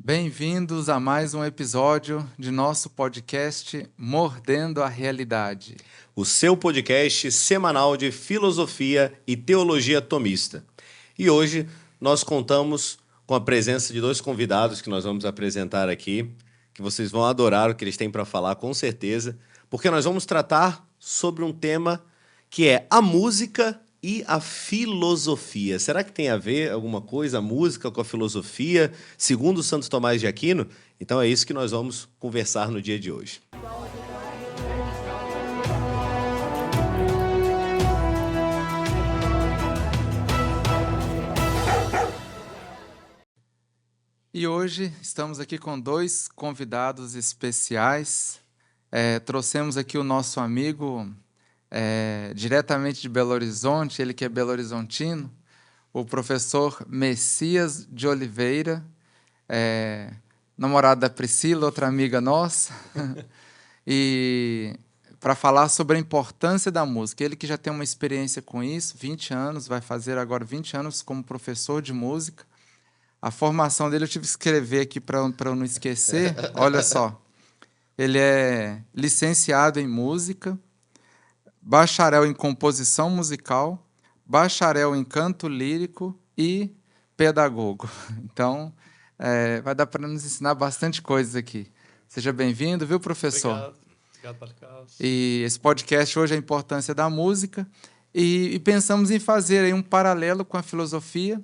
Bem-vindos a mais um episódio de nosso podcast Mordendo a Realidade. O seu podcast semanal de filosofia e teologia tomista. E hoje nós contamos com a presença de dois convidados que nós vamos apresentar aqui, que vocês vão adorar o que eles têm para falar, com certeza, porque nós vamos tratar sobre um tema que é a música e a filosofia. Será que tem a ver alguma coisa, a música com a filosofia, segundo Santo Tomás de Aquino? Então é isso que nós vamos conversar no dia de hoje. E hoje estamos aqui com dois convidados especiais. Trouxemos aqui o nosso amigo diretamente de Belo Horizonte, ele que é belo-horizontino, o professor Messias de Oliveira, namorado da Priscila, outra amiga nossa, e para falar sobre a importância da música. Ele que já tem uma experiência com isso, 20 anos, vai fazer agora 20 anos como professor de música. A formação dele eu tive que escrever aqui para eu não esquecer. Olha só, ele é licenciado em música, bacharel em composição musical, bacharel em canto lírico e pedagogo. Então, vai dar para nos ensinar bastante coisas aqui. Seja bem-vindo, viu, professor? Obrigado, Padre Carlos. E esse podcast hoje é a importância da música. E pensamos em fazer aí um paralelo com a filosofia.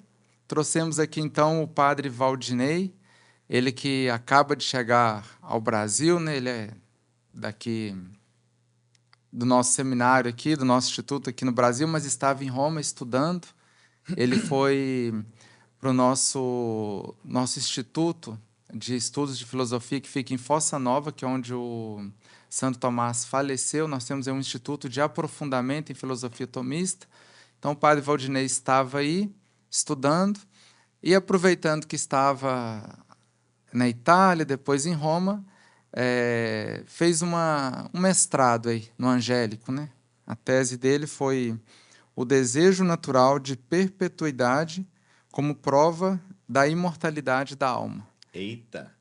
Trouxemos aqui, então, o padre Valdinei, ele que acaba de chegar ao Brasil, né? Ele é daqui do nosso seminário aqui, do nosso instituto aqui no Brasil, mas estava em Roma estudando. Ele foi para o nosso instituto de estudos de filosofia, que fica em Fossa Nova, que é onde o Santo Tomás faleceu. Nós temos aí um instituto de aprofundamento em filosofia tomista. Então, o padre Valdinei estava aí, estudando, e aproveitando que estava na Itália, depois em Roma, fez um mestrado aí no Angélico, né? A tese dele foi o desejo natural de perpetuidade como prova da imortalidade da alma. Eita!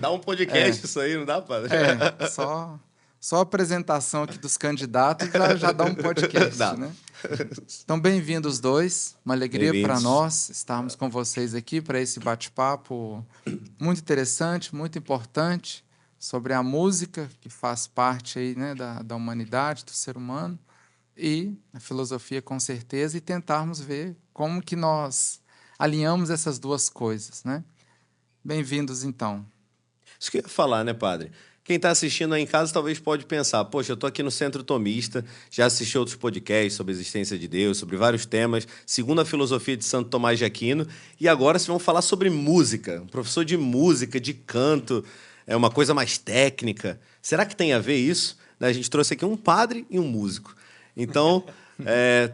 Dá um podcast isso aí, não dá, padre? Só a apresentação aqui dos candidatos já dá um podcast, né? Então, bem-vindos os dois. Uma alegria para nós estarmos com vocês aqui para esse bate-papo muito interessante, muito importante, sobre a música, que faz parte aí, né, da humanidade, do ser humano, e a filosofia, com certeza, e tentarmos ver como que nós alinhamos essas duas coisas, né? Bem-vindos, então. Isso que eu ia falar, né, padre? Quem está assistindo aí em casa talvez pode pensar, poxa, eu estou aqui no Centro Tomista, já assisti outros podcasts sobre a existência de Deus, sobre vários temas, segundo a filosofia de Santo Tomás de Aquino, e agora vocês vão falar sobre música, um professor de música, de canto, é uma coisa mais técnica. Será que tem a ver isso? A gente trouxe aqui um padre e um músico. Então,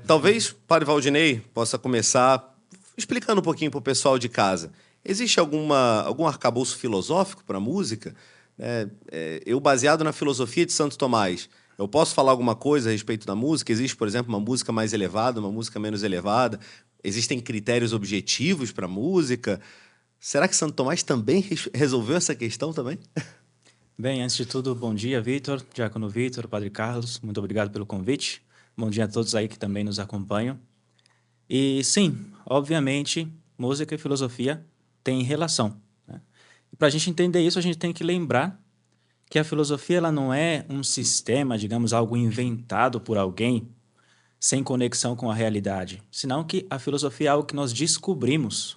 talvez o padre Valdinei possa começar explicando um pouquinho para o pessoal de casa. Existe algum arcabouço filosófico para a música? Eu, baseado na filosofia de Santo Tomás, eu posso falar alguma coisa a respeito da música? Existe, por exemplo, uma música mais elevada, uma música menos elevada? Existem critérios objetivos para a música? Será que Santo Tomás também resolveu essa questão também? Bem, antes de tudo, bom dia, Vitor, Diácono Vitor, Padre Carlos, muito obrigado pelo convite. Bom dia a todos aí que também nos acompanham. E sim, obviamente, música e filosofia têm relação. Para a gente entender isso, a gente tem que lembrar que a filosofia ela não é um sistema, digamos, algo inventado por alguém sem conexão com a realidade, senão que a filosofia é algo que nós descobrimos.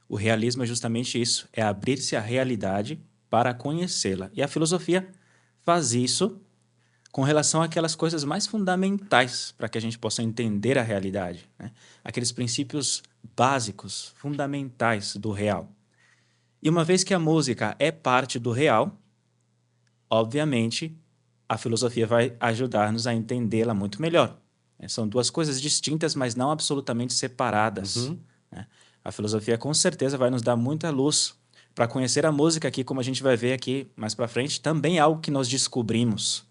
O realismo é justamente isso, é abrir-se à realidade para conhecê-la. E a filosofia faz isso com relação àquelas coisas mais fundamentais para que a gente possa entender a realidade, né? Aqueles princípios básicos, fundamentais do real. E uma vez que a música é parte do real, obviamente, a filosofia vai ajudar-nos a entendê-la muito melhor. São duas coisas distintas, mas não absolutamente separadas. A filosofia, com certeza, vai nos dar muita luz para conhecer a música aqui, como a gente vai ver aqui mais para frente, também é algo que nós descobrimos.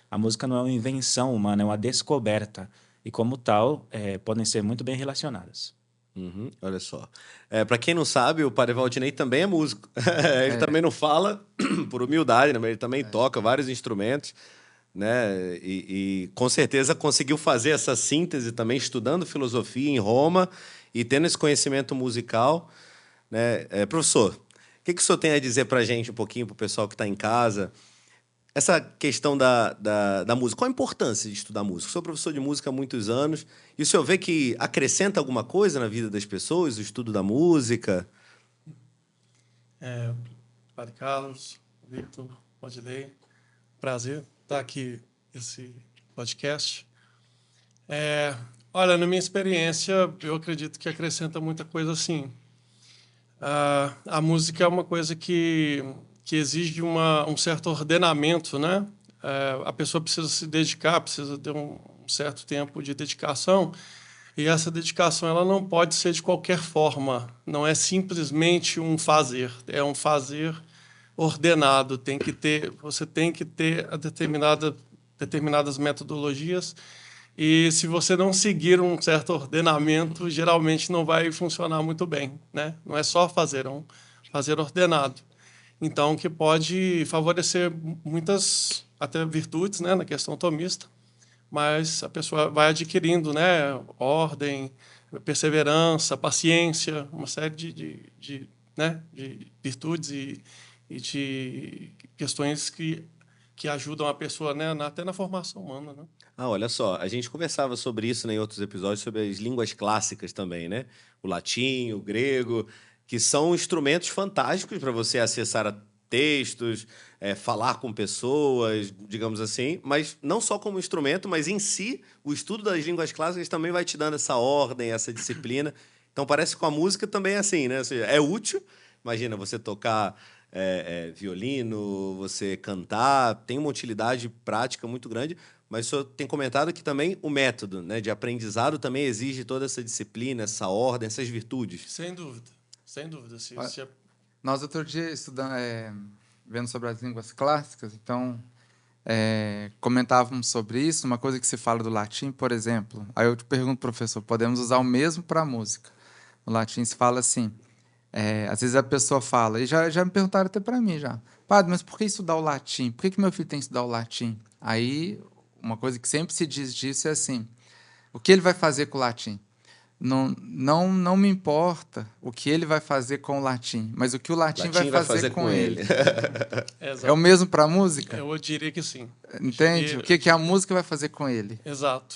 A música não é uma invenção humana, é uma descoberta. E, como tal, podem ser muito bem relacionadas. Olha só. Para quem não sabe, o Padre Valdinei também é músico. Ele também não fala por humildade, né? Mas ele também toca vários instrumentos, né? E com certeza conseguiu fazer essa síntese também, estudando filosofia em Roma e tendo esse conhecimento musical, né? Professor, o que o senhor tem a dizer para a gente um pouquinho, para o pessoal que está em casa? Essa questão da música, qual a importância de estudar música? Eu sou professor de música há muitos anos e o senhor vê que acrescenta alguma coisa na vida das pessoas, o estudo da música? Padre Carlos, Victor, Odilei, prazer estar aqui nesse podcast. Olha, na minha experiência, eu acredito que acrescenta muita coisa assim. A música é uma coisa que exige um certo ordenamento, né? A pessoa precisa se dedicar, precisa ter um certo tempo de dedicação, e essa dedicação ela não pode ser de qualquer forma, não é simplesmente um fazer, é um fazer ordenado, você tem que ter determinadas metodologias, e se você não seguir um certo ordenamento, geralmente não vai funcionar muito bem, né? Não é só fazer, é um fazer ordenado. Então, que pode favorecer muitas até virtudes, né, na questão tomista, mas a pessoa vai adquirindo, né, ordem, perseverança, paciência, uma série de virtudes e de questões que ajudam a pessoa, né, até na formação humana, né? Olha só, a gente conversava sobre isso, né, em outros episódios, sobre as línguas clássicas também, né? O latim, o grego, que são instrumentos fantásticos para você acessar a textos, falar com pessoas, digamos assim, mas não só como instrumento, mas em si, o estudo das línguas clássicas também vai te dando essa ordem, essa disciplina. Então parece que com a música também é assim, né? Ou seja, é útil, imagina você tocar violino, você cantar, tem uma utilidade prática muito grande, mas o senhor tem comentado que também o método, né, de aprendizado também exige toda essa disciplina, essa ordem, essas virtudes. Sem dúvida, sem dúvida. Nós, outro dia, estudando, vendo sobre as línguas clássicas, então, comentávamos sobre isso, uma coisa que se fala do latim, por exemplo. Aí eu te pergunto, professor, podemos usar o mesmo para a música? No latim se fala assim, às vezes a pessoa fala, e já me perguntaram até para mim já, padre, mas por que estudar o latim? Por que meu filho tem que estudar o latim? Aí, uma coisa que sempre se diz disso é assim, o que ele vai fazer com o latim? Não me importa o que ele vai fazer com o latim, mas o que o latim vai fazer com ele. É o mesmo para a música? Eu diria que sim. Entende? O que a música vai fazer com ele? Exato.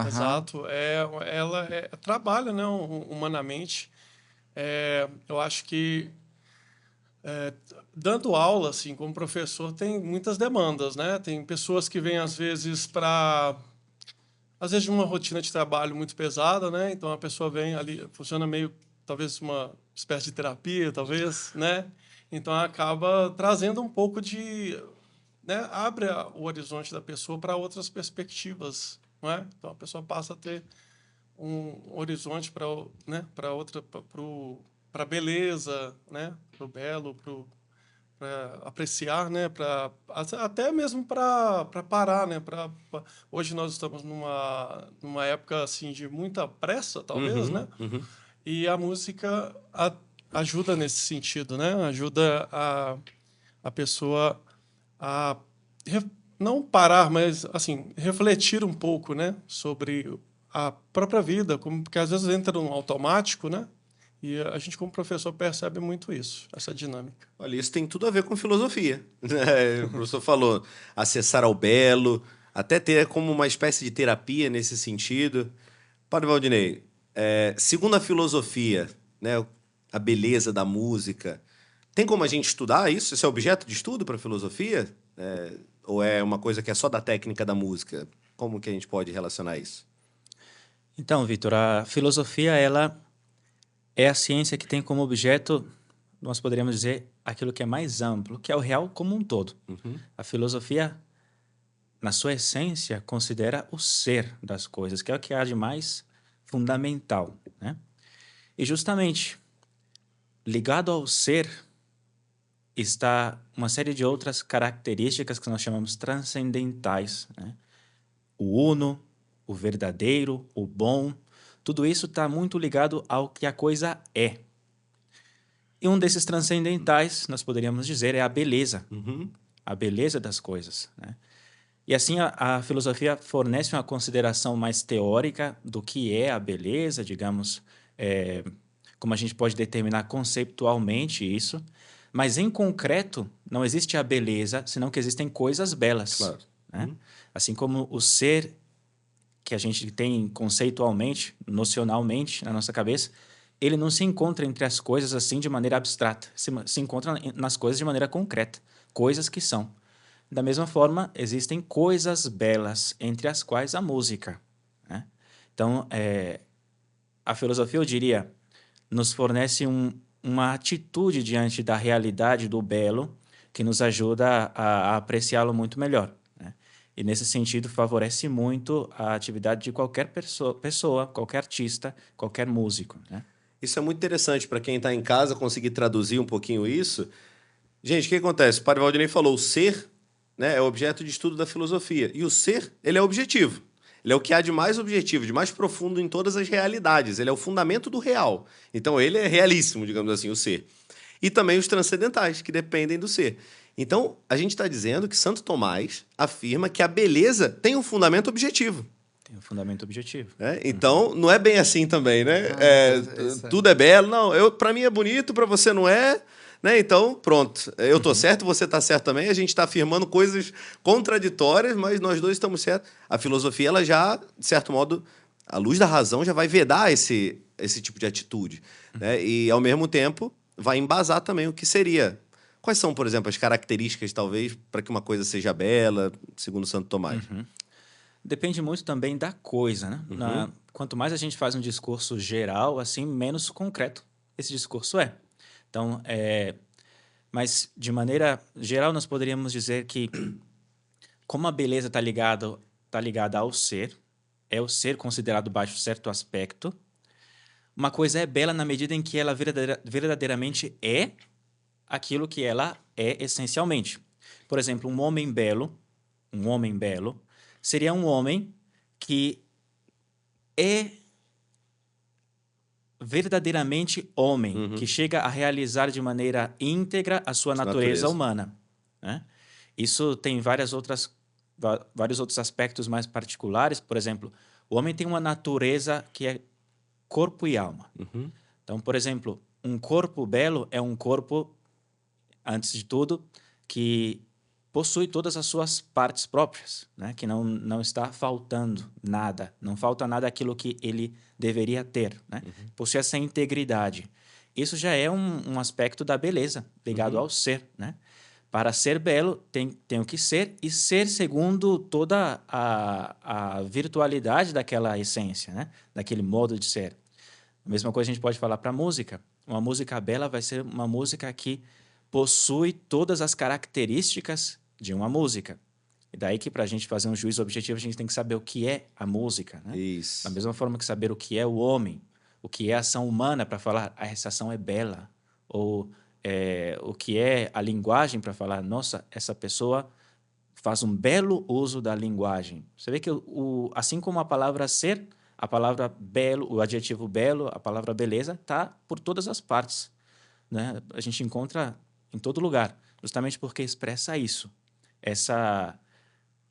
Exato. Ela trabalha, né, humanamente. Eu acho que dando aula, assim, como professor, tem muitas demandas, né? Tem pessoas que vêm às vezes de uma rotina de trabalho muito pesada, né? Então a pessoa vem ali, funciona meio talvez uma espécie de terapia, talvez, né? Então acaba trazendo um pouco né? Abre o horizonte da pessoa para outras perspectivas, não é? Então a pessoa passa a ter um horizonte para, né? Para a beleza, né? Para o belo, para apreciar, né? Até mesmo para parar, né? Hoje nós estamos numa época assim de muita pressa, talvez, né? E a música ajuda nesse sentido, né? Ajuda a pessoa a não parar, mas assim refletir um pouco, né? Sobre a própria vida, porque às vezes entra no automático, né? E a gente, como professor, percebe muito isso, essa dinâmica. Olha, isso tem tudo a ver com filosofia, né? O professor falou, acessar ao belo, até ter como uma espécie de terapia nesse sentido. Padre Valdinei, segundo a filosofia, né, a beleza da música, tem como a gente estudar isso? Isso é objeto de estudo para a filosofia? Ou é uma coisa que é só da técnica da música? Como que a gente pode relacionar isso? Então, Vitor, a filosofia, ela é a ciência que tem como objeto, nós poderíamos dizer, aquilo que é mais amplo, que é o real como um todo. A filosofia, na sua essência, considera o ser das coisas, que é o que há de mais fundamental, né? E justamente, ligado ao ser, está uma série de outras características que nós chamamos transcendentais, né? O uno, o verdadeiro, o bom, Tudo isso está muito ligado ao que a coisa é. E um desses transcendentais, nós poderíamos dizer, é a beleza. A beleza das coisas, né? E assim a filosofia fornece uma consideração mais teórica do que é a beleza, digamos, como a gente pode determinar conceitualmente isso, mas em concreto não existe a beleza, senão que existem coisas belas. Claro. Né? Assim como o ser que a gente tem conceitualmente, nocionalmente na nossa cabeça, ele não se encontra entre as coisas assim de maneira abstrata, se encontra nas coisas de maneira concreta, coisas que são. Da mesma forma, existem coisas belas, entre as quais a música. Né? Então, a filosofia, eu diria, nos fornece uma atitude diante da realidade do belo que nos ajuda a apreciá-lo muito melhor. Né? E, nesse sentido, favorece muito a atividade de qualquer pessoa, qualquer artista, qualquer músico. Né? Isso é muito interessante para quem está em casa conseguir traduzir um pouquinho isso. Gente, o que acontece? O Padre Valdinei falou, o ser, né, é objeto de estudo da filosofia. E o ser, ele é objetivo. Ele é o que há de mais objetivo, de mais profundo em todas as realidades. Ele é o fundamento do real. Então, ele é realíssimo, digamos assim, o ser. E também os transcendentais, que dependem do ser. Então, a gente está dizendo que Santo Tomás afirma que a beleza tem um fundamento objetivo. Tem um fundamento objetivo. Então, não é bem assim também, né? Tudo é belo. Não, para mim é bonito, para você não é. Né? Então, pronto. Eu estou certo, você está certo também. A gente está afirmando coisas contraditórias, mas nós dois estamos certos. A filosofia, ela já, de certo modo, à luz da razão, já vai vedar esse tipo de atitude. Né? E, ao mesmo tempo, vai embasar também o que seria. Quais são, por exemplo, as características, talvez, para que uma coisa seja bela, segundo Santo Tomás? Depende muito também da coisa, né? Quanto mais a gente faz um discurso geral, assim, menos concreto esse discurso é. Então, mas de maneira geral, nós poderíamos dizer que, como a beleza está ligada ao ser, é o ser considerado baixo certo aspecto, uma coisa é bela na medida em que ela verdadeiramente é aquilo que ela é essencialmente. Por exemplo, um homem belo, seria um homem que é verdadeiramente homem, que chega a realizar de maneira íntegra a sua natureza humana. Né? Isso tem vários outros aspectos mais particulares. Por exemplo, o homem tem uma natureza que é corpo e alma. Então, por exemplo, um corpo belo é um corpo, antes de tudo, que possui todas as suas partes próprias, né? Que não está faltando nada, não falta nada daquilo que ele deveria ter. Né? Possui essa integridade. Isso já é um aspecto da beleza, ligado ao ser. Né? Para ser belo, tem o que ser, e ser segundo toda a virtualidade daquela essência, né? Daquele modo de ser. A mesma coisa a gente pode falar para a música. Uma música bela vai ser uma música que possui todas as características de uma música. E daí que, para a gente fazer um juízo objetivo, a gente tem que saber o que é a música. Né? Isso. Da mesma forma que saber o que é o homem, o que é a ação humana para falar essa ação é bela, ou o que é a linguagem para falar, nossa, essa pessoa faz um belo uso da linguagem. Você vê que, assim como a palavra ser, a palavra belo, o adjetivo belo, a palavra beleza, está por todas as partes. Né? A gente encontra em todo lugar, justamente porque expressa isso, essa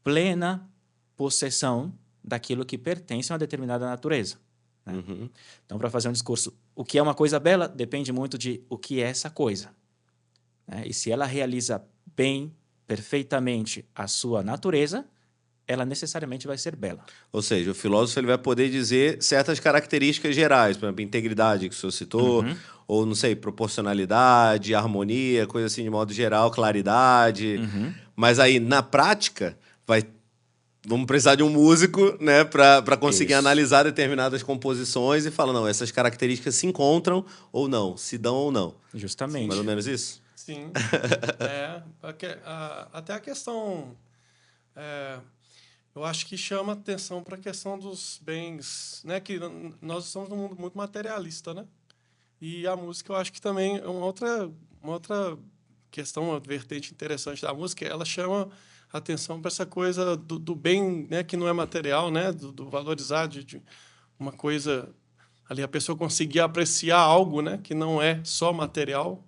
plena possessão daquilo que pertence a uma determinada natureza. Né? Então, para fazer um discurso, o que é uma coisa bela depende muito de o que é essa coisa. Né? E se ela realiza bem, perfeitamente a sua natureza, ela necessariamente vai ser bela. Ou seja, o filósofo ele vai poder dizer certas características gerais, por exemplo, integridade, que o senhor citou, ou, não sei, proporcionalidade, harmonia, coisa assim de modo geral, claridade. Mas aí, na prática, vamos precisar de um músico, né, para conseguir analisar determinadas composições e falar, não, essas características se encontram ou não, se dão ou não. Justamente. Mais ou menos isso? Sim. Até a questão... eu acho que chama atenção para a questão dos bens, né? Que nós estamos num mundo muito materialista, né? E a música, eu acho que também é uma outra questão, uma vertente interessante da música, ela chama atenção para essa coisa do bem, né? Que não é material, né? Do valorizar de uma coisa ali a pessoa conseguir apreciar algo, né, que não é só material.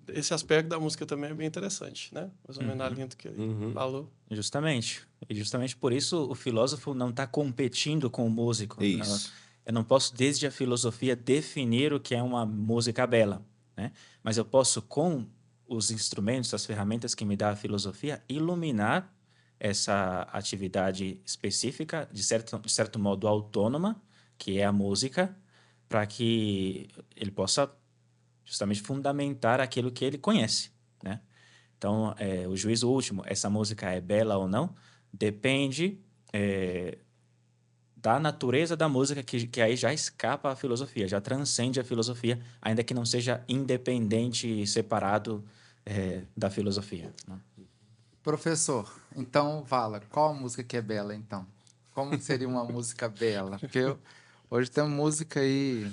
Esse aspecto da música também é bem interessante, né? Mais ou menos na linha do que ele falou. Justamente. E justamente por isso o filósofo não está competindo com o músico. Isso. Eu não posso, desde a filosofia, definir o que é uma música bela, né? Mas eu posso, com os instrumentos, as ferramentas que me dá a filosofia, iluminar essa atividade específica, de certo modo autônoma, que é a música, para que ele possa justamente fundamentar aquilo que ele conhece, né? Então, o juízo último, essa música é bela ou não, depende da natureza da música, que aí já escapa à filosofia, já transcende a filosofia, ainda que não seja independente e separado da filosofia, né? Professor, então fala, qual a música que é bela, então? Como seria uma música bela? Porque hoje tem música aí,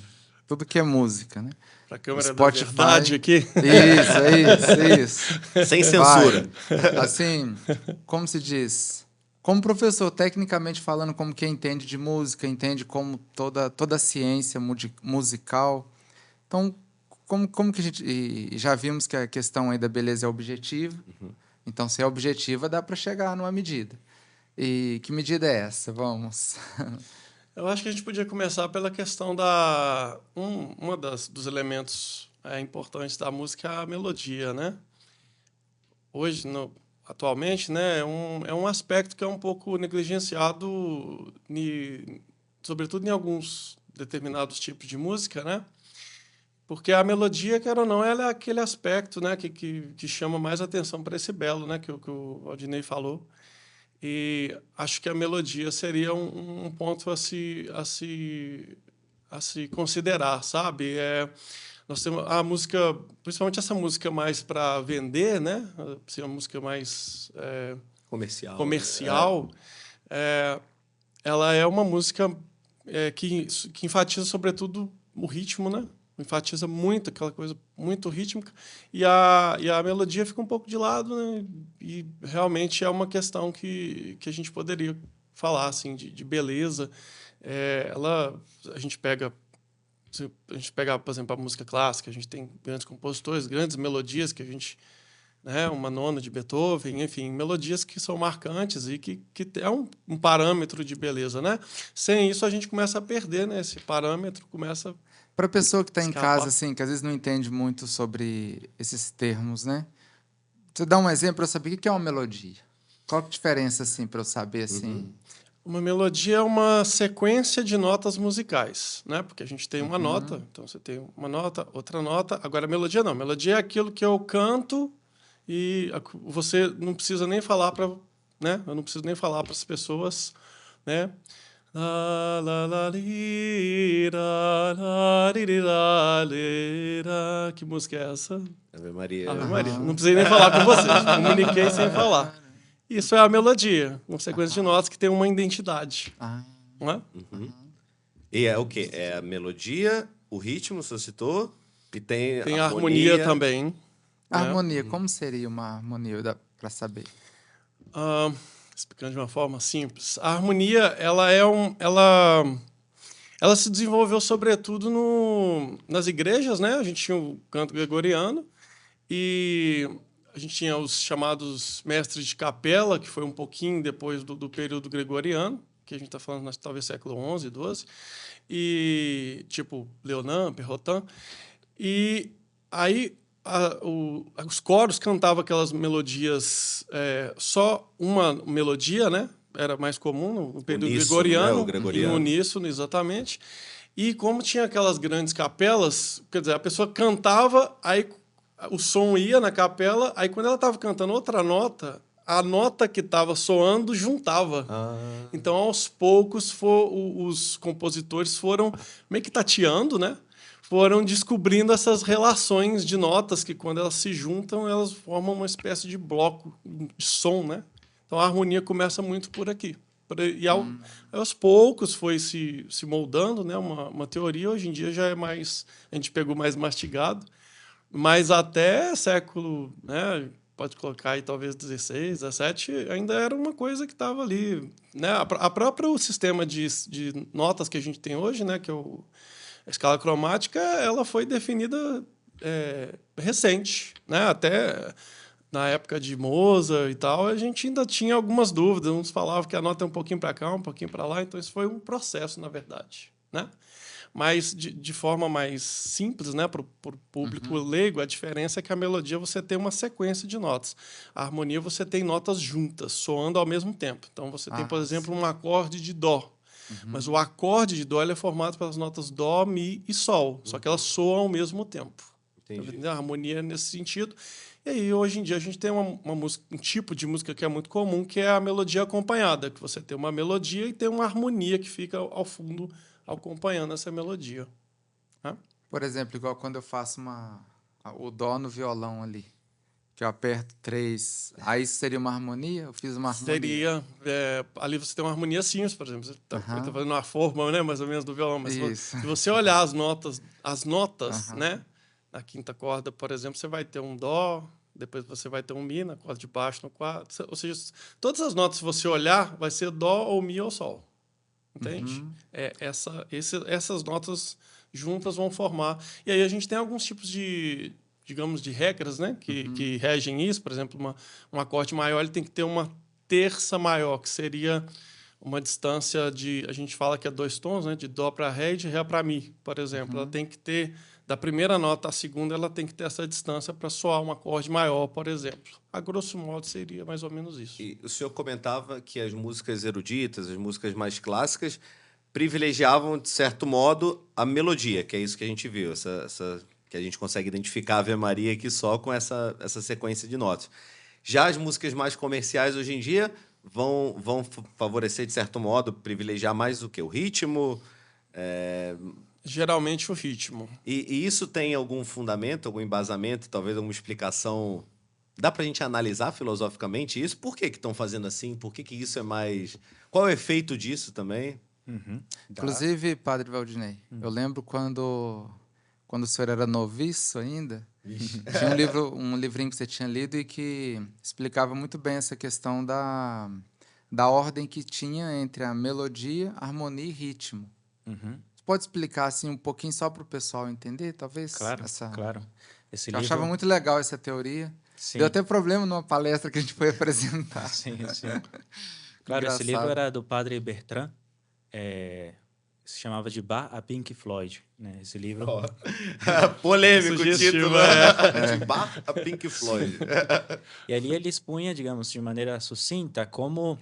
tudo que é música, né? Para a câmera Spotify. da verdade aqui. Isso. Sem censura. Vai. Assim, como se diz? Como professor, tecnicamente falando, como quem entende de música, entende como toda a ciência musical. Então, como que a gente... E já vimos que a questão aí da beleza é objetiva. Então, se é objetiva, dá para chegar numa medida. E que medida é essa? Vamos. Eu acho que a gente podia começar pela questão dos elementos importantes da música, é a melodia, né? Hoje, atualmente, né, é um aspecto que é um pouco negligenciado, sobretudo em alguns determinados tipos de música, né? Porque a melodia, quer ou não, ela é aquele aspecto, né, que chama mais atenção para esse belo, né, que o Valdinei falou. E acho que a melodia seria um ponto a se considerar, sabe? Nós temos a música, principalmente essa música mais para vender, né? Assim, uma música mais comercial. Ela é uma música que enfatiza, sobretudo, o ritmo, né? Enfatiza muito aquela coisa muito rítmica, e a melodia fica um pouco de lado, né? E realmente é uma questão que a gente poderia falar assim de beleza. A gente pega, por exemplo, a música clássica, a gente tem grandes compositores, grandes melodias que a gente, né, uma nona de Beethoven, enfim, melodias que são marcantes e que é um parâmetro de beleza, né? Sem isso a gente começa a perder, né? Esse parâmetro começa para a pessoa que está em escapar. casa, assim, que às vezes não entende muito sobre esses termos, né? Você dá um exemplo para eu saber o que é uma melodia. Qual a diferença, assim, para eu saber, assim? Uma melodia é uma sequência de notas musicais, né? Porque a gente tem uma nota, então você tem uma nota, outra nota. Agora, melodia não. Melodia é aquilo que eu canto e você não precisa nem falar para, né? Eu não preciso nem falar para as pessoas, né? La, la, la, li, la, la, li, la, li, la. Que música é essa? Ave Maria. Ave Maria. Não precisei nem falar com vocês. Comuniquei sem falar. Isso é a melodia, uma sequência de notas que tem uma identidade. Não é? E é o quê? É a melodia, o ritmo, você citou, e tem a harmonia também. A harmonia, como seria uma harmonia, dá para saber? Explicando de uma forma simples, a harmonia ela se desenvolveu sobretudo nas igrejas, né? A gente tinha o canto gregoriano e a gente tinha os chamados mestres de capela, que foi um pouquinho depois do período gregoriano, que a gente está falando talvez século XI, XII, e tipo Leonin, Perrotin, e aí os coros cantavam aquelas melodias, só uma melodia, né? Era mais comum no período gregoriano, né? no uníssono, exatamente. E como tinha aquelas grandes capelas, quer dizer, a pessoa cantava, aí o som ia na capela, aí quando ela estava cantando outra nota, a nota que estava soando juntava. Então, aos poucos, os compositores foram meio que tateando, né? Foram descobrindo essas relações de notas que, quando elas se juntam, elas formam uma espécie de bloco de som, né? Então, a harmonia começa muito por aqui. E aos poucos foi se moldando, né? Uma teoria. Hoje em dia já é mais... A gente pegou mais mastigado. Mas até século, né, pode colocar aí talvez 16, 17, ainda era uma coisa que estava ali, né? A próprio sistema de notas que a gente tem hoje, né? Que é a escala cromática, ela foi definida recente, né? Até na época de Mozart e tal, a gente ainda tinha algumas dúvidas. Uns falavam que a nota é um pouquinho para cá, um pouquinho para lá. Então, isso foi um processo, na verdade, né? Mas, de forma mais simples, né, para o público leigo, a diferença é que a melodia você tem uma sequência de notas. A harmonia você tem notas juntas, soando ao mesmo tempo. Então, você tem, por exemplo, um acorde de Dó. Mas o acorde de Dó ele é formado pelas notas Dó, Mi e Sol. Só que elas soam ao mesmo tempo. Entendi. A harmonia é nesse sentido. E aí, hoje em dia, a gente tem uma música, um tipo de música que é muito comum, que é a melodia acompanhada, que você tem uma melodia e tem uma harmonia que fica ao fundo acompanhando essa melodia. Né? Por exemplo, igual quando eu faço o dó no violão ali, que eu aperto 3, aí isso seria uma harmonia? Eu fiz uma harmonia. Seria, ali você tem uma harmonia simples, por exemplo, você está fazendo uma forma, né, mais ou menos, do violão, mas Isso. se você olhar as notas, né, na quinta corda, por exemplo, você vai ter um Dó, depois você vai ter um Mi na corda de baixo, no quarto, ou seja, todas as notas, se você olhar, vai ser Dó ou Mi ou Sol. Entende? Essas notas juntas vão formar. E aí a gente tem alguns tipos de, digamos, de regras, né, que regem isso. Por exemplo, um acorde maior ele tem que ter uma terça maior, que seria uma distância de... A gente fala que é 2 tons, né, de Dó para Ré e de Ré para Mi, por exemplo. Ela tem que ter... Da primeira nota à segunda, ela tem que ter essa distância para soar um acorde maior, por exemplo. A grosso modo, seria mais ou menos isso. E o senhor comentava que as músicas eruditas, as músicas mais clássicas, privilegiavam, de certo modo, a melodia, que é isso que a gente viu, que a gente consegue identificar a Ave Maria aqui só com essa sequência de notas. Já as músicas mais comerciais, hoje em dia, vão favorecer, de certo modo, privilegiar mais o quê? O ritmo? Geralmente o ritmo. E isso tem algum fundamento, algum embasamento, talvez alguma explicação? Dá para a gente analisar filosoficamente isso? Por que estão fazendo assim? Por que isso é mais... Qual é o efeito disso também? Inclusive, Padre Valdinei, eu lembro quando o senhor era noviço ainda, tinha um livrinho que você tinha lido e que explicava muito bem essa questão da ordem que tinha entre a melodia, harmonia e ritmo. Você pode explicar assim um pouquinho só para o pessoal entender, talvez? Claro, claro. Esse Eu livro... achava muito legal essa teoria. Sim. Deu até problema numa palestra que a gente foi apresentar. Sim. Claro, esse livro era do padre Bertrand, se chamava de Bach a Pink Floyd, né? Esse livro... Polêmico o Sugestivo, título, né? De Bach a Pink Floyd. E ali ele expunha, digamos, de maneira sucinta, como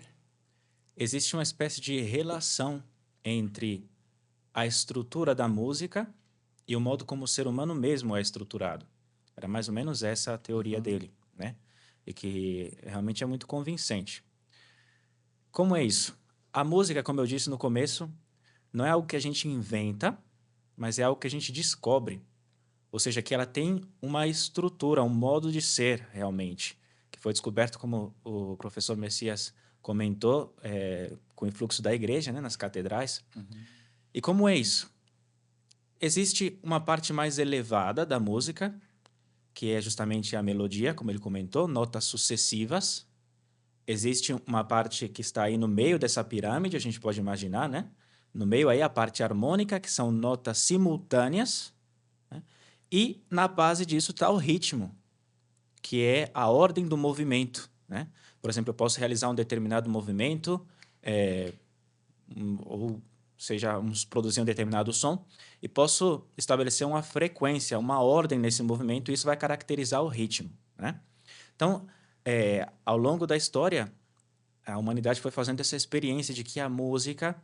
existe uma espécie de relação entre a estrutura da música e o modo como o ser humano mesmo é estruturado. Era mais ou menos essa a teoria dele, né? E que realmente é muito convincente. Como é isso? A música, como eu disse no começo, não é algo que a gente inventa, mas é algo que a gente descobre. Ou seja, que ela tem uma estrutura, um modo de ser realmente, que foi descoberto, como o professor Messias comentou, com o influxo da igreja, né, nas catedrais. E como é isso? Existe uma parte mais elevada da música, que é justamente a melodia, como ele comentou, notas sucessivas. Existe uma parte que está aí no meio dessa pirâmide, a gente pode imaginar, né? No meio aí a parte harmônica, que são notas simultâneas, né? E na base disso está o ritmo, que é a ordem do movimento, né? Por exemplo, eu posso realizar um determinado movimento, ou seja, vamos produzir um determinado som, e posso estabelecer uma frequência, uma ordem nesse movimento, e isso vai caracterizar o ritmo, né? Então, ao longo da história, a humanidade foi fazendo essa experiência de que a música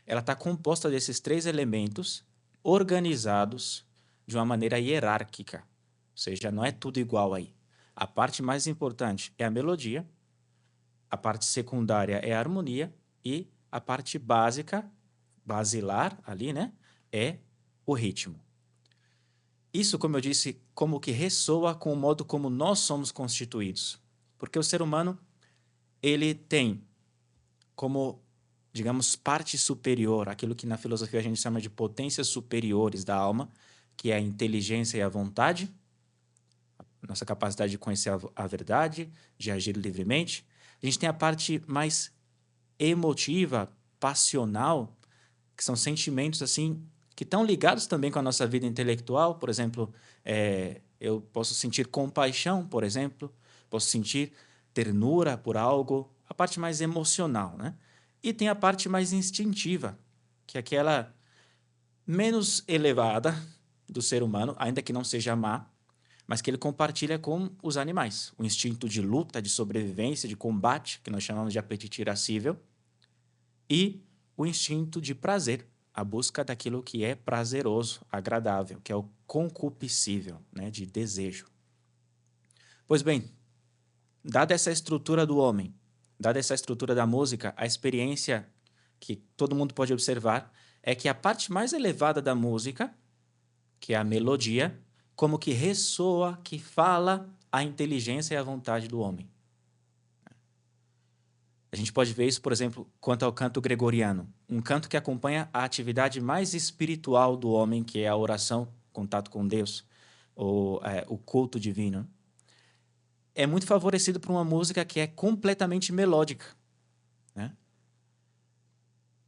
ela está composta desses 3 elementos organizados de uma maneira hierárquica, ou seja, não é tudo igual aí. A parte mais importante é a melodia, a parte secundária é a harmonia e a parte basilar ali, né, é o ritmo. Isso, como eu disse, como que ressoa com o modo como nós somos constituídos. Porque o ser humano, ele tem como, digamos, parte superior, aquilo que na filosofia a gente chama de potências superiores da alma, que é a inteligência e a vontade nossa capacidade de conhecer a verdade, de agir livremente. A gente tem a parte mais emotiva, passional, que são sentimentos assim que estão ligados também com a nossa vida intelectual. Por exemplo, eu posso sentir compaixão, por exemplo, posso sentir ternura por algo, a parte mais emocional, né? E tem a parte mais instintiva, que é aquela menos elevada do ser humano, ainda que não seja má, mas que ele compartilha com os animais. O instinto de luta, de sobrevivência, de combate, que nós chamamos de apetite irascível, e o instinto de prazer, a busca daquilo que é prazeroso, agradável, que é o concupiscível, né, de desejo. Pois bem, dada essa estrutura do homem, dada essa estrutura da música, a experiência que todo mundo pode observar é que a parte mais elevada da música, que é a melodia, como que ressoa, que fala a inteligência e a vontade do homem. A gente pode ver isso, por exemplo, quanto ao canto gregoriano, um canto que acompanha a atividade mais espiritual do homem, que é a oração, contato com Deus, ou o culto divino. É muito favorecido por uma música que é completamente melódica, né?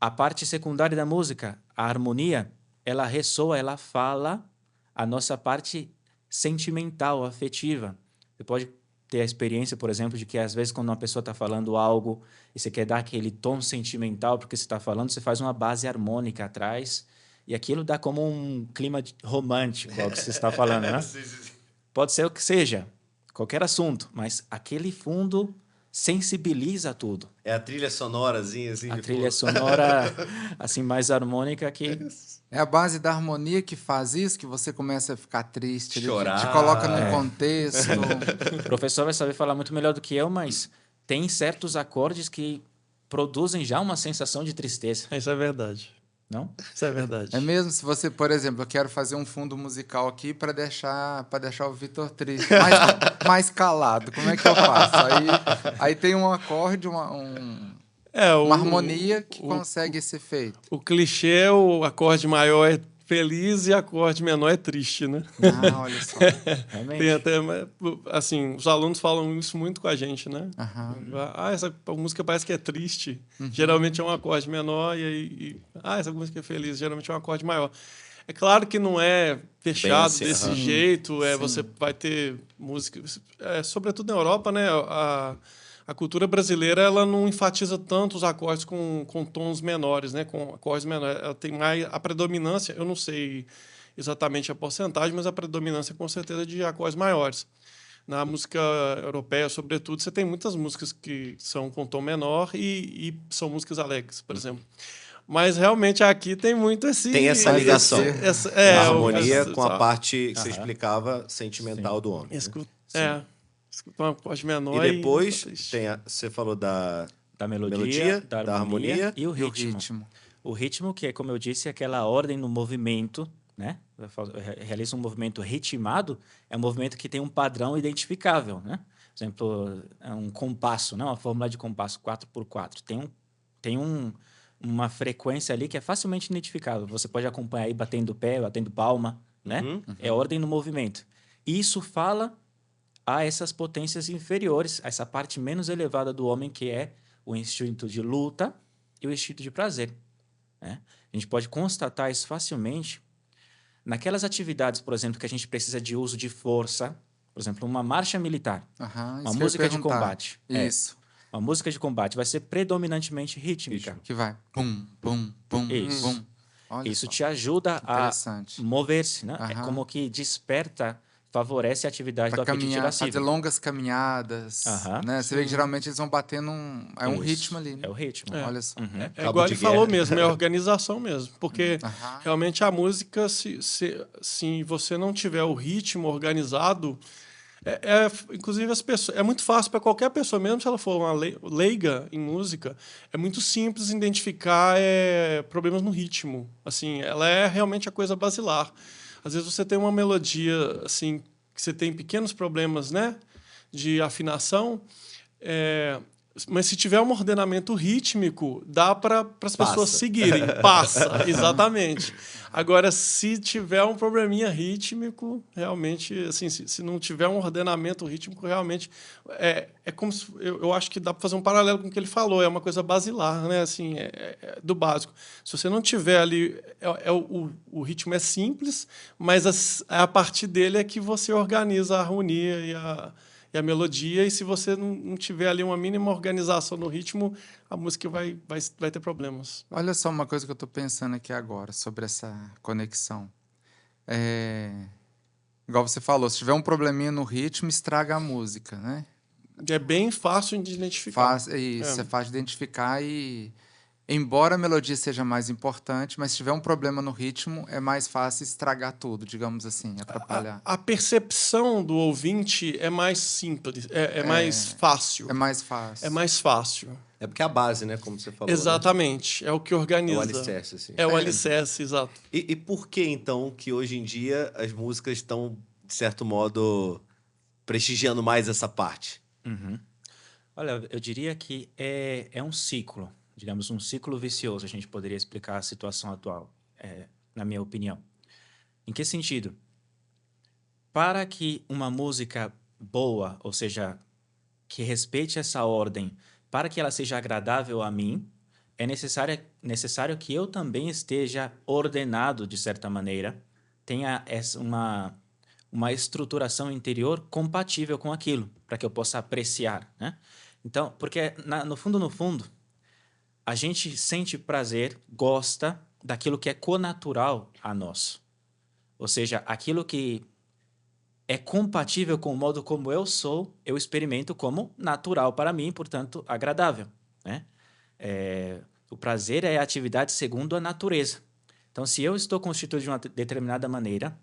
A parte secundária da música, a harmonia, ela ressoa, ela fala a nossa parte sentimental, afetiva. Você pode ter a experiência, por exemplo, de que às vezes quando uma pessoa está falando algo e você quer dar aquele tom sentimental porque você está falando, você faz uma base harmônica atrás e aquilo dá como um clima romântico ao que você está falando, né? Pode ser o que seja, qualquer assunto, mas aquele fundo sensibiliza tudo. É a trilha sonorazinha, assim. A trilha sonora, assim, mais harmônica que... É a base da harmonia que faz isso, que você começa a ficar triste, Chorar. te coloca num contexto. O professor vai saber falar muito melhor do que eu, mas tem certos acordes que produzem já uma sensação de tristeza, Isso é verdade. não? Isso é verdade. É mesmo se você, por exemplo, eu quero fazer um fundo musical aqui para deixar o Vitor triste, mais calado. Como é que eu faço? Aí tem um acorde, uma harmonia que consegue esse efeito. O clichê, o acorde maior é feliz e acorde menor é triste, né? Ah, olha só. Realmente. Tem até, assim, os alunos falam isso muito com a gente, né? Essa música parece que é triste. Geralmente é um acorde menor essa música é feliz. Geralmente é um acorde maior. É claro que não é fechado assim, desse jeito. Você vai ter música... sobretudo na Europa, né? A cultura brasileira ela não enfatiza tanto os acordes com tons menores, né? Com acordes menores. Ela tem mais a predominância, eu não sei exatamente a porcentagem, mas a predominância com certeza de acordes maiores. Na música europeia, sobretudo, você tem muitas músicas que são com tom menor e são músicas alegres, por exemplo. Mas realmente aqui tem muito esse... Tem essa ligação. A harmonia com a parte que você explicava sentimental do homem. Escuta um acorde menor e depois você falou da melodia, da harmonia e o ritmo. O ritmo, que é, como eu disse, aquela ordem no movimento, né? Realiza um movimento ritmado, é um movimento que tem um padrão identificável, né? Por exemplo, é um compasso, né? Uma fórmula de compasso 4x4. Tem uma frequência ali que é facilmente identificável. Você pode acompanhar aí batendo pé, batendo palma, né? É ordem no movimento. E isso fala a essas potências inferiores, a essa parte menos elevada do homem, que é o instinto de luta e o instinto de prazer, né? A gente pode constatar isso facilmente naquelas atividades, por exemplo, que a gente precisa de uso de força, por exemplo, uma marcha militar, uma música de combate. Isso. Uma música de combate vai ser predominantemente rítmica. Que vai pum, pum, pum, Isso. pum. Olha Isso só. te ajuda a mover-se, né? É como que desperta, favorece a atividade do apetite irascível. Fazer longas caminhadas, né? Você vê que geralmente eles vão batendo um ritmo ali, né? É o ritmo. Olha só. É igual ele falou mesmo, é organização mesmo. Porque realmente a música, se você não tiver o ritmo organizado, inclusive as pessoas, é muito fácil para qualquer pessoa, mesmo se ela for uma leiga em música, é muito simples identificar problemas no ritmo. Assim, ela é realmente a coisa basilar. Às vezes você tem uma melodia assim que você tem pequenos problemas, né, de afinação. Mas se tiver um ordenamento rítmico, dá para as pessoas Passa. seguirem. Passa, exatamente. Agora, se tiver um probleminha rítmico, realmente, assim, se não tiver um ordenamento rítmico, realmente é como se, eu acho que dá para fazer um paralelo com o que ele falou. É uma coisa basilar, né? Assim, é do básico. Se você não tiver ali, o ritmo é simples, mas a partir dele é que você organiza a harmonia e a melodia, e se você não tiver ali uma mínima organização no ritmo, a música vai ter problemas. Olha só uma coisa que eu estou pensando aqui agora sobre essa conexão. Igual você falou, se tiver um probleminha no ritmo, estraga a música, né? É bem fácil de identificar. Isso é fácil de identificar e, embora a melodia seja mais importante, mas se tiver um problema no ritmo, é mais fácil estragar tudo, digamos assim, atrapalhar. A percepção do ouvinte é mais simples, é mais fácil. É mais fácil. É mais fácil. É porque é a base, né? Como você falou. Exatamente. Né? É o que organiza. É o alicerce, assim. É o alicerce, exato. E por que, então, que hoje em dia as músicas estão, de certo modo, prestigiando mais essa parte? Uhum. Olha, eu diria que é um ciclo, digamos, um ciclo vicioso, a gente poderia explicar a situação atual, na minha opinião. Em que sentido? Para que uma música boa, ou seja, que respeite essa ordem, para que ela seja agradável a mim, é necessário que eu também esteja ordenado, de certa maneira, tenha uma estruturação interior compatível com aquilo, para que eu possa apreciar, né? Então, porque no fundo, a gente sente prazer, gosta daquilo que é connatural a nós. Ou seja, aquilo que é compatível com o modo como eu sou, eu experimento como natural para mim, portanto, agradável, né? O prazer é a atividade segundo a natureza. Então, se eu estou constituído de uma determinada maneira,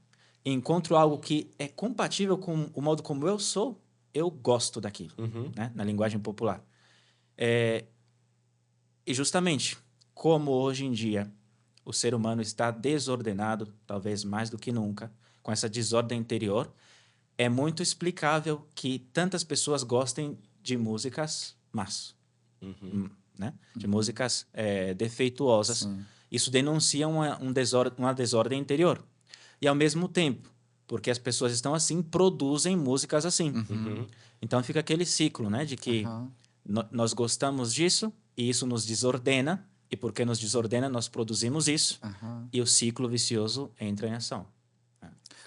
encontro algo que é compatível com o modo como eu sou, eu gosto daquilo, né? Na linguagem popular. E justamente, como hoje em dia o ser humano está desordenado, talvez mais do que nunca, com essa desordem interior, é muito explicável que tantas pessoas gostem de músicas más, né? De músicas defeituosas. Sim. Isso denuncia uma desordem interior. E, ao mesmo tempo, porque as pessoas estão assim, produzem músicas assim. Então, fica aquele ciclo, né? De que nós gostamos disso e isso nos desordena, e porque nos desordena, nós produzimos isso, e o ciclo vicioso entra em ação.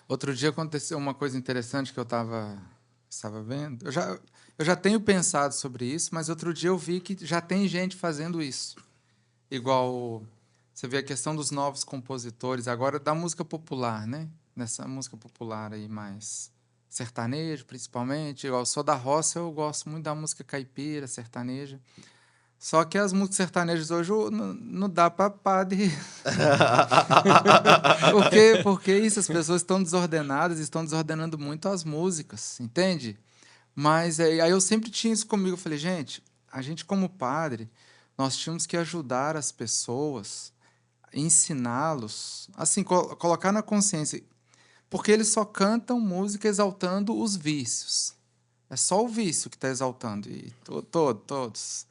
Outro dia aconteceu uma coisa interessante que eu estava vendo. Eu já tenho pensado sobre isso, mas outro dia eu vi que já tem gente fazendo isso. Igual você vê a questão dos novos compositores, agora da música popular, né? Nessa música popular aí mais sertanejo, principalmente. Igual eu sou da roça, eu gosto muito da música caipira, sertaneja. Só que as músicas sertanejas hoje não dá para padre. Porque isso, as pessoas estão desordenadas e estão desordenando muito as músicas, entende? Mas aí eu sempre tinha isso comigo. Eu falei, gente, a gente como padre, nós tínhamos que ajudar as pessoas, ensiná-los, assim, colocar na consciência, porque eles só cantam música exaltando os vícios. É só o vício que está exaltando, e todos.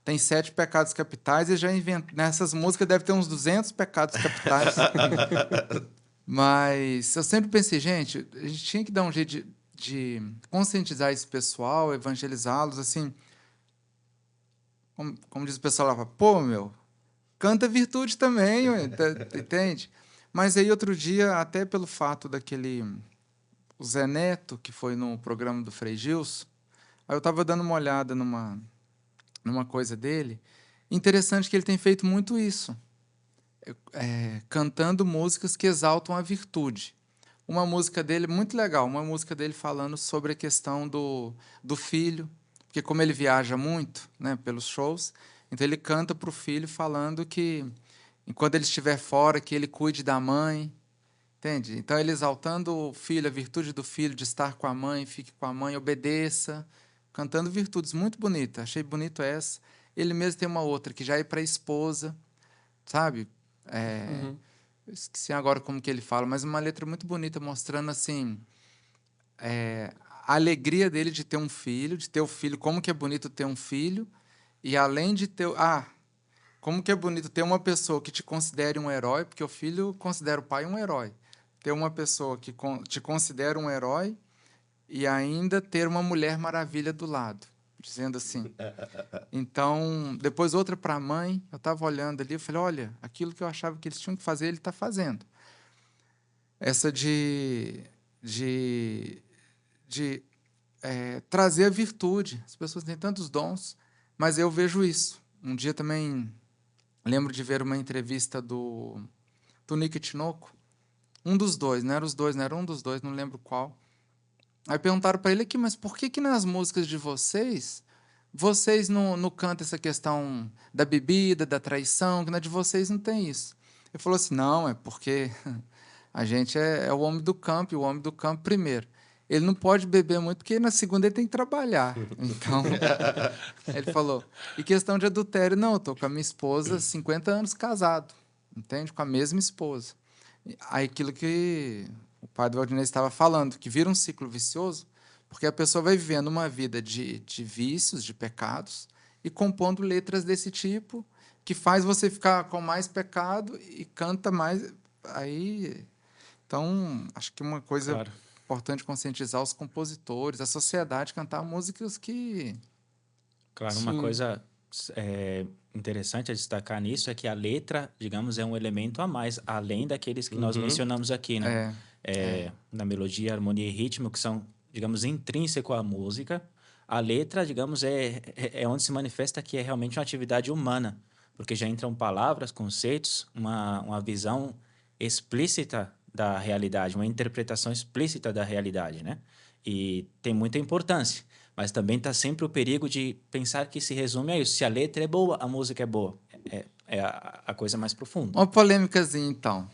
Tem 7 pecados capitais e já nessas músicas deve ter uns 200 pecados capitais. Mas eu sempre pensei, gente, a gente tinha que dar um jeito de conscientizar esse pessoal, evangelizá-los, assim, como diz o pessoal lá, pô, meu, canta virtude também, entende? Mas aí outro dia, até pelo fato o Zé Neto, que foi no programa do Frei Gilson, aí eu estava dando uma olhada numa coisa dele. Interessante que ele tem feito muito isso, cantando músicas que exaltam a virtude. Uma música dele muito legal, uma música dele falando sobre a questão do filho, porque como ele viaja muito, né, pelos shows, então ele canta para o filho falando que enquanto ele estiver fora, que ele cuide da mãe, entende? Então ele exaltando o filho, a virtude do filho de estar com a mãe, fique com a mãe, obedeça, cantando virtudes muito bonitas. Achei bonito essa. Ele mesmo tem uma outra que já é para a esposa, sabe? Eu esqueci agora como que ele fala, mas uma letra muito bonita mostrando assim a alegria dele de ter um filho, de ter o filho, como que é bonito ter um filho, e além de ter... como que é bonito ter uma pessoa que te considere um herói, porque o filho considera o pai um herói. Ter uma pessoa que te considera um herói e ainda ter uma Mulher Maravilha do lado, dizendo assim. Então, depois outra para a mãe, eu estava olhando ali, eu falei, olha, aquilo que eu achava que eles tinham que fazer, ele está fazendo. Essa de trazer a virtude. As pessoas têm tantos dons, mas eu vejo isso. Um dia também lembro de ver uma entrevista do Nick Tinoco, um dos dois, não era os dois, não era um dos dois, não lembro qual. Aí perguntaram para ele aqui, mas por que nas músicas de vocês não cantam essa questão da bebida, da traição, que na de vocês não tem isso? Ele falou assim, não, é porque a gente é o homem do campo, e o homem do campo primeiro. Ele não pode beber muito, porque na segunda ele tem que trabalhar. Então, ele falou, e questão de adultério, não, eu estou com a minha esposa 50 anos casado, entende? Com a mesma esposa. Aí aquilo que o padre Valdinei estava falando, que vira um ciclo vicioso, porque a pessoa vai vivendo uma vida de vícios, de pecados, e compondo letras desse tipo, que faz você ficar com mais pecado e canta mais. Aí, então, acho que uma coisa importante conscientizar os compositores, a sociedade, cantar músicas que... Claro, uma coisa interessante a destacar nisso é que a letra, digamos, é um elemento a mais, além daqueles que nós mencionamos aqui, né? Na melodia, harmonia e ritmo, que são, digamos, intrínsecos à música. A letra, digamos, é onde se manifesta que é realmente uma atividade humana, porque já entram palavras, conceitos, uma visão explícita da realidade, uma interpretação explícita da realidade, né? E tem muita importância, mas também está sempre o perigo de pensar que se resume a isso. Se a letra é boa, a música é boa. É a coisa mais profunda. Uma polêmicazinha, então. Não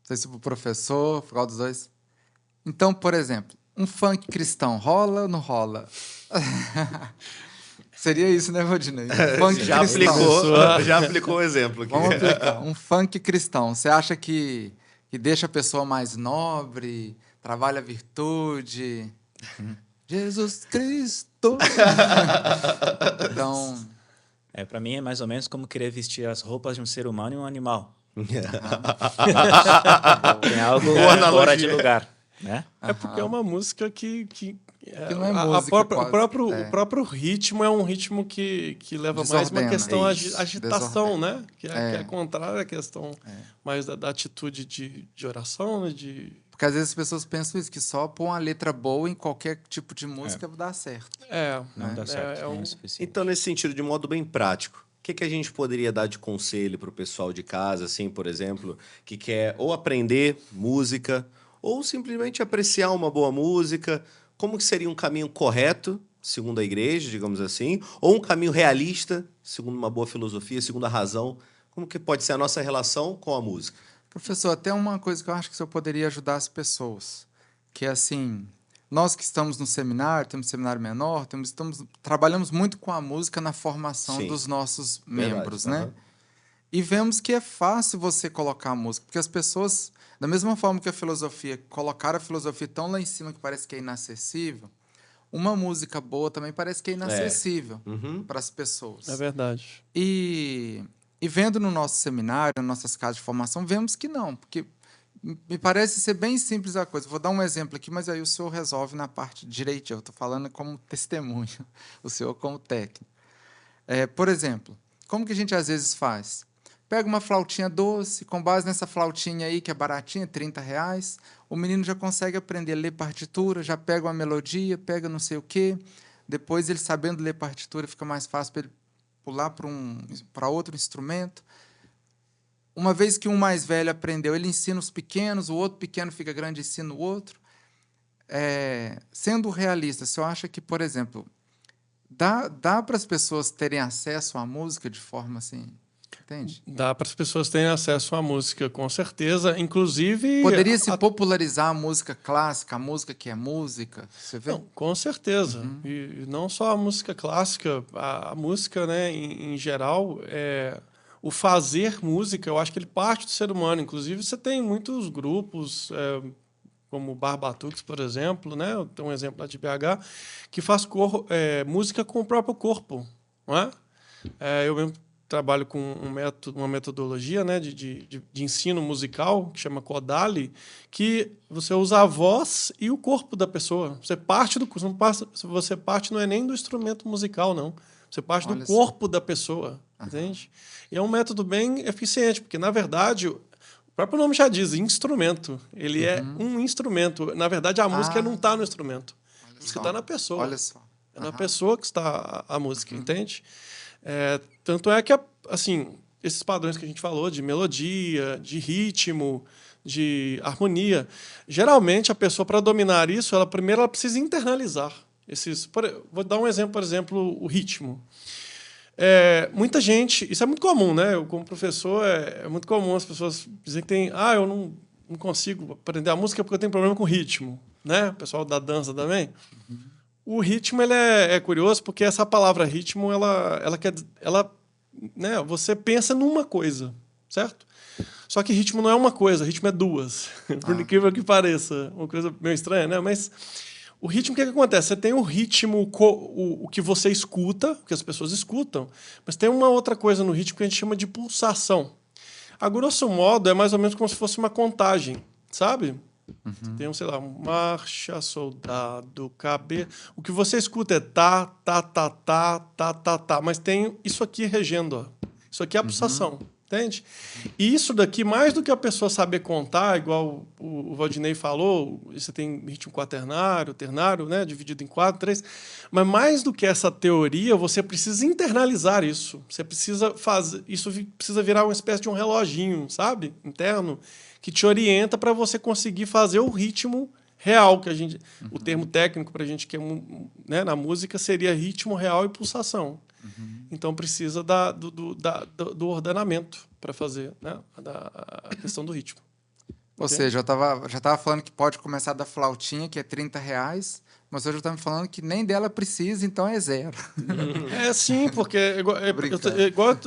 sei se para o professor, para dos dois. Então, por exemplo, um funk cristão rola ou não rola? Seria isso, né, Valdinei? Funk já aplicou o exemplo aqui. Vamos aplicar. Um funk cristão. Você acha que deixa a pessoa mais nobre, trabalha a virtude? Jesus Cristo! Então... para mim é mais ou menos como querer vestir as roupas de um ser humano e um animal. Tem algo fora de lugar, né? É porque é uma música que não é música, o próprio ritmo é um ritmo que leva mais uma questão de agitação, né? Que é contrária à questão mais da atitude de oração, né? Porque às vezes as pessoas pensam isso, que só pôr uma letra boa em qualquer tipo de música dá certo. Não dá certo, não é suficiente. Então, nesse sentido, de modo bem prático, o que a gente poderia dar de conselho para o pessoal de casa, assim, por exemplo, que quer ou aprender música ou simplesmente apreciar uma boa música? Como que seria um caminho correto, segundo a igreja, digamos assim, ou um caminho realista, segundo uma boa filosofia, segundo a razão? Como que pode ser a nossa relação com a música? Professor, até uma coisa que eu acho que o senhor poderia ajudar as pessoas, que é assim, nós que estamos no seminário, temos um seminário menor, trabalhamos muito com a música na formação dos nossos membros, né? E vemos que é fácil você colocar a música, porque as pessoas, da mesma forma que a filosofia, colocaram a filosofia tão lá em cima que parece que é inacessível, uma música boa também parece que é inacessível para as pessoas. É verdade. E vendo no nosso seminário, nas nossas casas de formação, vemos que não, porque me parece ser bem simples a coisa. Vou dar um exemplo aqui, mas aí o senhor resolve na parte direitinho. Eu estou falando como testemunho, o senhor como técnico. Por exemplo, como que a gente às vezes faz? Pega uma flautinha doce, com base nessa flautinha aí, que é baratinha, R$30, o menino já consegue aprender a ler partitura, já pega uma melodia, pega não sei o quê. Depois, ele sabendo ler partitura, fica mais fácil para ele pular para outro instrumento. Uma vez que um mais velho aprendeu, ele ensina os pequenos, o outro pequeno fica grande e ensina o outro. Sendo realista, o senhor acha que, por exemplo, dá para as pessoas terem acesso à música de forma assim... Entende? Dá para as pessoas terem acesso à música, com certeza. Inclusive... Poderia se popularizar a música clássica, a música que é música? Você vê? Não, com certeza. E não só a música clássica, a música, né, em geral, o fazer música, eu acho que ele parte do ser humano. Inclusive, você tem muitos grupos como o Barbatux, por exemplo, né? Eu tenho um exemplo lá de BH, que faz música com o próprio corpo, não é? Eu mesmo trabalho com uma metodologia, né, de ensino musical, que chama Kodali, que você usa a voz e o corpo da pessoa. Você parte não é nem do instrumento musical, não. Você parte do corpo da pessoa, entende? E é um método bem eficiente, porque, na verdade, o próprio nome já diz, instrumento. Ele é um instrumento. Na verdade, a música não está no instrumento. A música está na pessoa. Olha só. É na pessoa que está a música, entende? Tanto é que, assim, esses padrões que a gente falou, de melodia, de ritmo, de harmonia, geralmente a pessoa, para dominar isso, primeiro ela precisa internalizar. Vou dar um exemplo, por exemplo, o ritmo. Muita gente, isso é muito comum, né? Eu, como professor, é muito comum as pessoas dizerem que eu não consigo aprender a música porque eu tenho problema com ritmo, né? O pessoal da dança também. O ritmo ele é curioso porque essa palavra ritmo né, você pensa numa coisa, certo? Só que ritmo não é uma coisa, ritmo é duas. Por incrível que pareça, uma coisa meio estranha, né? Mas o ritmo, o que acontece? Você tem o ritmo, o que você escuta, o que as pessoas escutam, mas tem uma outra coisa no ritmo que a gente chama de pulsação. A grosso modo, é mais ou menos como se fosse uma contagem, sabe? Tem sei lá, marcha, soldado, cabeça. O que você escuta é tá, tá, tá, tá, tá, tá, tá. Mas tem isso aqui regendo, ó. Isso aqui é a pulsação, entende? E isso daqui, mais do que a pessoa saber contar, igual o Valdinei falou, você tem ritmo quaternário, ternário, né? Dividido em 4, 3. Mas mais do que essa teoria, você precisa internalizar isso. Você precisa fazer. Isso precisa virar uma espécie de um reloginho, sabe? Interno, que te orienta para você conseguir fazer o ritmo real, que a gente, o termo técnico para a gente que é, né, na música seria ritmo real e pulsação. Então precisa do ordenamento para fazer, né, a questão do ritmo. Ou seja, eu já tava falando que pode começar da flautinha, que é R$30, mas hoje eu estava me falando que nem dela precisa, então é zero. Sim, porque igual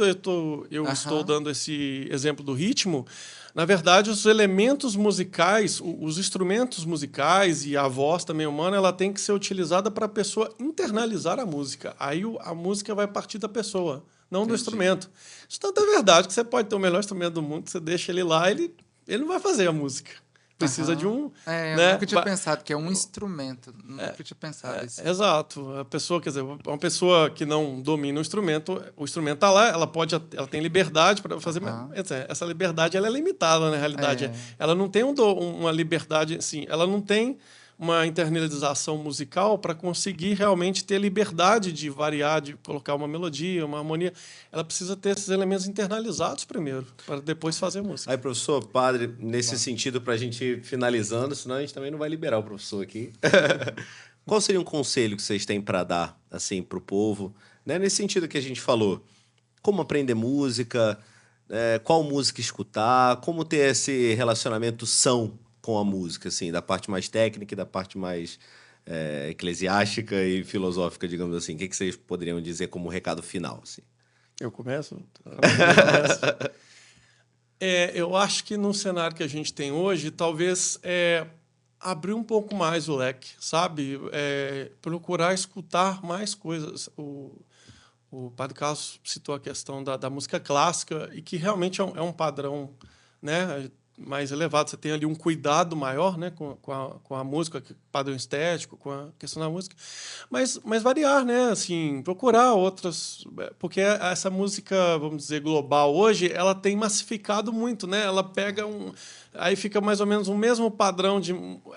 eu estou dando esse exemplo do ritmo, na verdade, os elementos musicais, os instrumentos musicais e a voz também humana, ela tem que ser utilizada para a pessoa internalizar a música. Aí a música vai partir da pessoa, não do instrumento. Isso tanto é verdade que você pode ter o melhor instrumento do mundo, você deixa ele lá, ele não vai fazer a música. Precisa de um... eu nunca tinha pensado que é um instrumento. Nunca tinha pensado isso. Exato. A pessoa, quer dizer, uma pessoa que não domina o instrumento está lá, ela tem liberdade para fazer, mas essa liberdade ela é limitada na realidade. Ela não tem uma liberdade, assim, ela não tem uma internalização musical para conseguir realmente ter liberdade de variar, de colocar uma melodia, uma harmonia. Ela precisa ter esses elementos internalizados primeiro, para depois fazer música. Aí, professor, padre, nesse sentido, para a gente ir finalizando, senão a gente também não vai liberar o professor aqui. Qual seria um conselho que vocês têm para dar assim, para o povo? Né? Nesse sentido que a gente falou, como aprender música, qual música escutar, como ter esse relacionamento são com a música, assim, da parte mais técnica e da parte mais eclesiástica e filosófica, digamos assim. O que vocês poderiam dizer como recado final? Assim? Eu começo? Eu acho que no cenário que a gente tem hoje, talvez abrir um pouco mais o leque, sabe? Procurar escutar mais coisas. O Padre Carlos citou a questão da música clássica e que realmente é um padrão, né, mais elevado. Você tem ali um cuidado maior, né, com a música, padrão estético, com a questão da música. Mas variar, né, assim, procurar outras... Porque essa música, vamos dizer, global hoje, ela tem massificado muito, né? Ela pega aí fica mais ou menos o mesmo padrão de...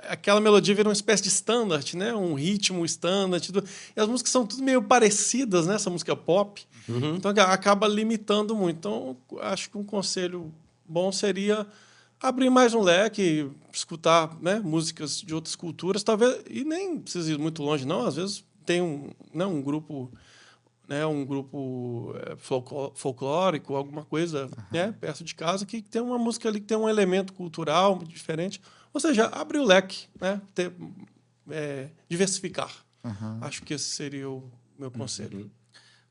Aquela melodia vira uma espécie de standard, né? Um ritmo standard. E as músicas são tudo meio parecidas, né? Essa música pop. Então, acaba limitando muito. Então, acho que um conselho bom seria abrir mais um leque, escutar, né, músicas de outras culturas, talvez, e nem precisa ir muito longe, não. Às vezes tem um grupo, né, folclórico, alguma coisa, né, perto de casa, que tem uma música ali que tem um elemento cultural diferente. Ou seja, abrir o leque, né, diversificar. Acho que esse seria o meu conselho.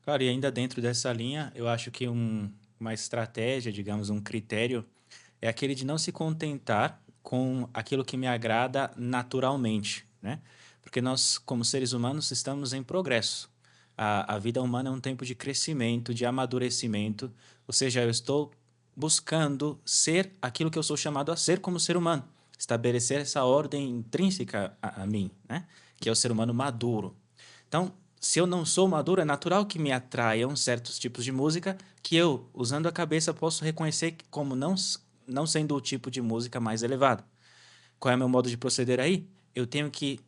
Claro, e ainda dentro dessa linha, eu acho que uma estratégia, digamos, um critério, é aquele de não se contentar com aquilo que me agrada naturalmente, né? Porque nós, como seres humanos, estamos em progresso. A vida humana é um tempo de crescimento, de amadurecimento, ou seja, eu estou buscando ser aquilo que eu sou chamado a ser como ser humano, estabelecer essa ordem intrínseca a mim, né? Que é o ser humano maduro. Então, se eu não sou maduro, é natural que me atraiam certos tipos de música que eu, usando a cabeça, posso reconhecer como não sendo o tipo de música mais elevado. Qual é o meu modo de proceder aí? Eu tenho que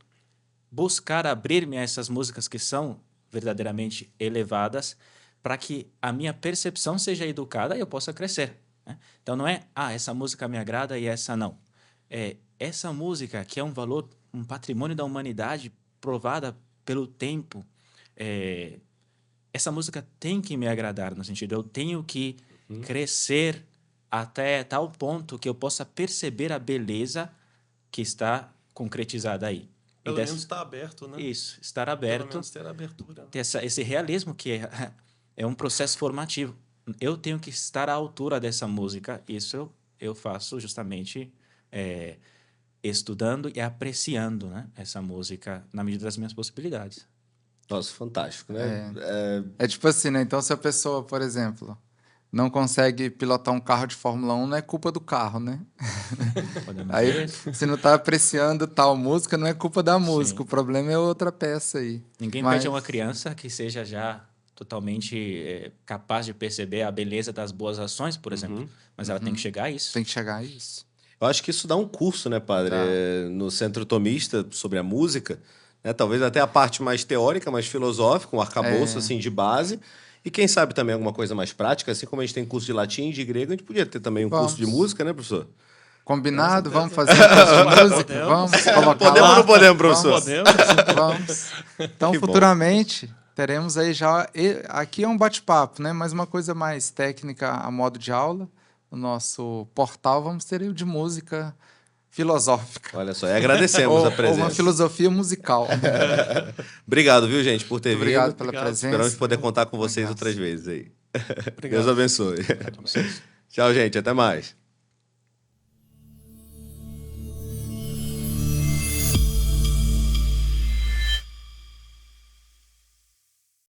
buscar abrir-me a essas músicas que são verdadeiramente elevadas para que a minha percepção seja educada e eu possa crescer, né? Então não é, essa música me agrada e essa não. É essa música que é um valor, um patrimônio da humanidade provada pelo tempo. Essa música tem que me agradar, no sentido, eu tenho que crescer até tal ponto que eu possa perceber a beleza que está concretizada aí. Pelo menos estar aberto, né? Isso, estar aberto. Pelo menos ter abertura. Né? Ter esse realismo que é um processo formativo. Eu tenho que estar à altura dessa música. Isso eu faço justamente estudando e apreciando, né, essa música na medida das minhas possibilidades. Nossa, fantástico, né? É tipo assim, né? Então, se a pessoa, por exemplo, não consegue pilotar um carro de Fórmula 1, não é culpa do carro, né? Aí, se não está apreciando tal música, não é culpa da música. O problema é outra peça aí. Ninguém pede a uma criança que seja já totalmente capaz de perceber a beleza das boas ações, por exemplo. Mas ela tem que chegar a isso. Tem que chegar a isso. Eu acho que isso dá um curso, né, padre? No Centro Tomista, sobre a música. Né? Talvez até a parte mais teórica, mais filosófica, um arcabouço assim, de base. E quem sabe também alguma coisa mais prática, assim como a gente tem curso de latim e de grego, a gente podia ter também um curso de música, né, professor? Combinado? Vamos fazer um curso de música? Vamos colocar podemos ou não podemos, professor? Vamos. Então, futuramente, teremos aí já... Aqui é um bate-papo, né? Mas uma coisa mais técnica a modo de aula. No nosso portal, vamos ter aí o de música filosófica. Olha só, e agradecemos a presença. Ou uma filosofia musical. Obrigado, viu, gente, por ter vindo. Obrigado pela presença. Esperamos poder contar com vocês outras vezes aí. Deus abençoe. Tchau, gente. Até mais.